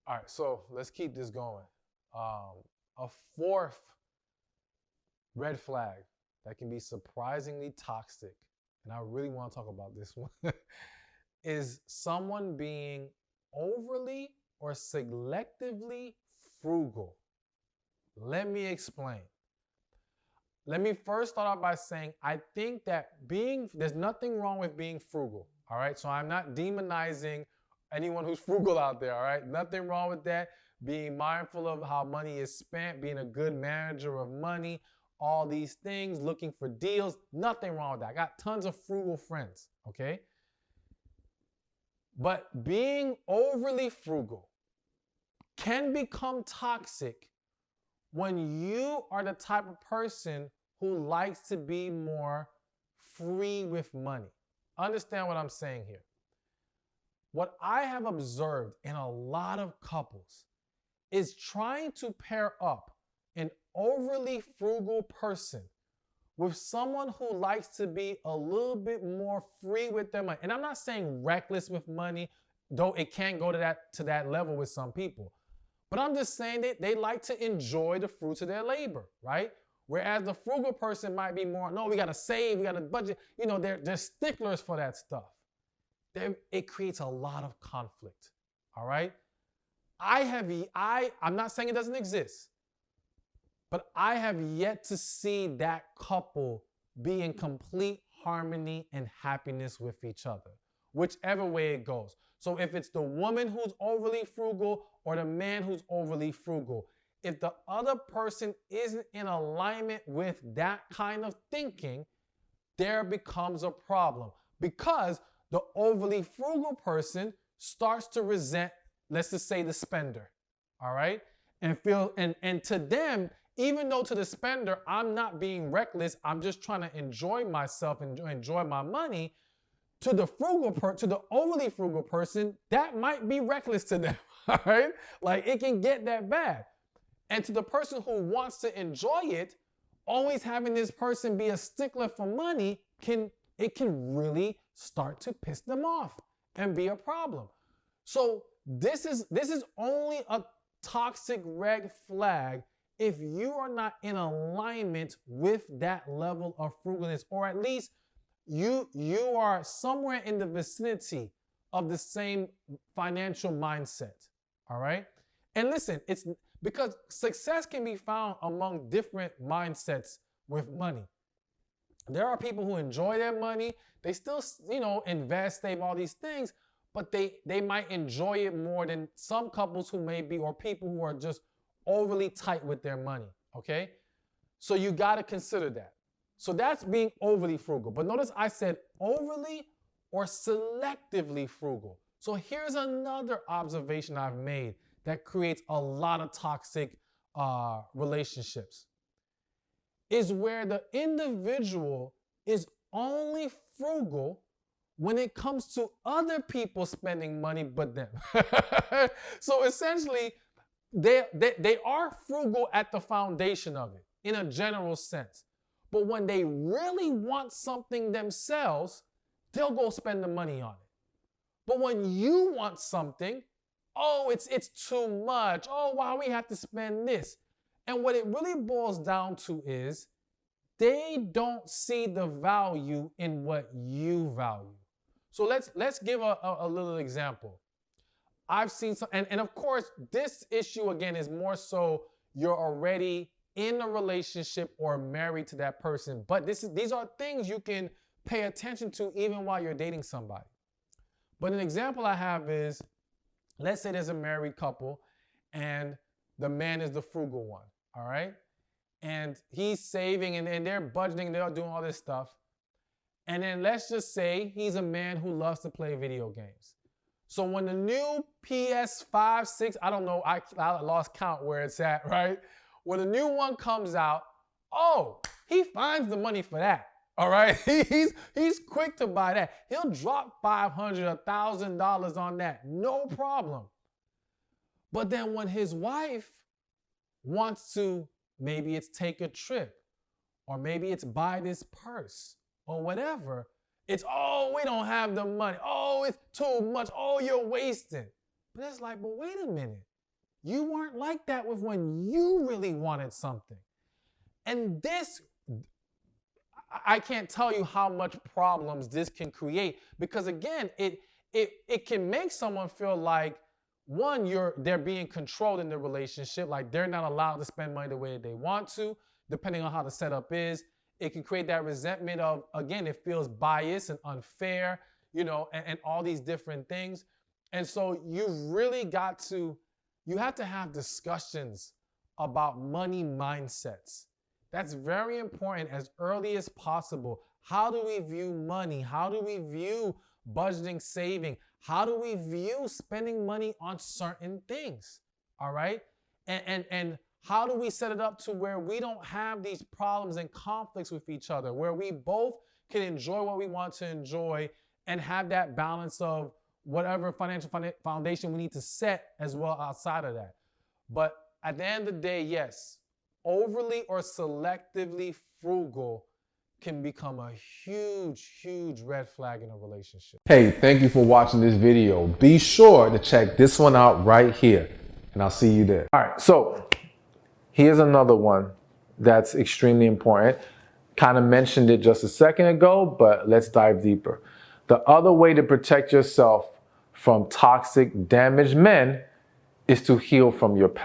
All right, so let's keep this going. A fourth red flag that can be surprisingly toxic, and I really want to talk about this one, is someone being overly or selectively frugal. Let me explain. Let me first start off by saying I think that there's nothing wrong with being frugal, all right? So I'm not demonizing anyone who's frugal out there, all right? Nothing wrong with that. Being mindful of how money is spent, being a good manager of money, all these things, looking for deals, nothing wrong with that. I got tons of frugal friends, okay? But being overly frugal can become toxic when you are the type of person who likes to be more free with money. Understand what I'm saying here. What I have observed in a lot of couples is trying to pair up an overly frugal person with someone who likes to be a little bit more free with their money. And I'm not saying reckless with money, though it can go to that level with some people. But I'm just saying that they like to enjoy the fruits of their labor, right? Whereas the frugal person might be more, no, we got to save, we got to budget. You know, they're sticklers for that stuff. It creates a lot of conflict, all right? I'm not saying it doesn't exist, but I have yet to see that couple be in complete harmony and happiness with each other, whichever way it goes. So if it's the woman who's overly frugal or the man who's overly frugal, if the other person isn't in alignment with that kind of thinking, there becomes a problem because the overly frugal person starts to resent, let's just say, the spender, all right? And to them, even though to the spender, I'm not being reckless, I'm just trying to enjoy myself and enjoy my money, to the overly frugal person, that might be reckless to them, all right? Like it can get that bad. And to the person who wants to enjoy it, always having this person be a stickler for money can really start to piss them off and be a problem. So this is only a toxic red flag if you are not in alignment with that level of frugalness, or at least you are somewhere in the vicinity of the same financial mindset, all right? And listen, it's because success can be found among different mindsets with money. There are people who enjoy their money. They still, invest, save, all these things, but they might enjoy it more than some couples who may be, or people who are just overly tight with their money, okay? So you got to consider that. So that's being overly frugal. But notice I said overly or selectively frugal. So here's another observation I've made that creates a lot of toxic relationships, is where the individual is only frugal when it comes to other people spending money but them. So essentially, they are frugal at the foundation of it in a general sense. But when they really want something themselves, they'll go spend the money on it. But when you want something, oh, it's too much. Oh, why we have to spend this? And what it really boils down to is they don't see the value in what you value. So let's give a little example. I've seen some, and of course, this issue again is more so you're already in a relationship or married to that person. But these are things you can pay attention to even while you're dating somebody. But an example I have is, let's say there's a married couple and the man is the frugal one, all right? And he's saving and they're budgeting, they're doing all this stuff. And then let's just say he's a man who loves to play video games. So when the new PS5, 6, I don't know, I lost count where it's at, right? When the new one comes out, oh, he finds the money for that, all right? He's quick to buy that. He'll drop $500, $1,000 on that, no problem. But then when his wife wants to, maybe it's take a trip, or maybe it's buy this purse, or whatever, it's, oh, we don't have the money. Oh, it's too much. Oh, you're wasting. But it's like, but wait a minute. You weren't like that with when you really wanted something. And this, I can't tell you how much problems this can create, because again, it can make someone feel like, one, they're being controlled in the relationship, like they're not allowed to spend money the way they want to, depending on how the setup is. It can create that resentment of, again, it feels biased and unfair, and all these different things. And so you have to have discussions about money mindsets. That's very important as early as possible. How do we view money? How do we view budgeting, saving? How do we view spending money on certain things? All right? And how do we set it up to where we don't have these problems and conflicts with each other, where we both can enjoy what we want to enjoy and have that balance of whatever financial foundation we need to set as well outside of that. But at the end of the day, yes, overly or selectively frugal can become a huge, huge red flag in a relationship. Hey, thank you for watching this video. Be sure to check this one out right here, and I'll see you there. All right, so here's another one that's extremely important. Kind of mentioned it just a second ago, but let's dive deeper. The other way to protect yourself from toxic, damaged men is to heal from your past.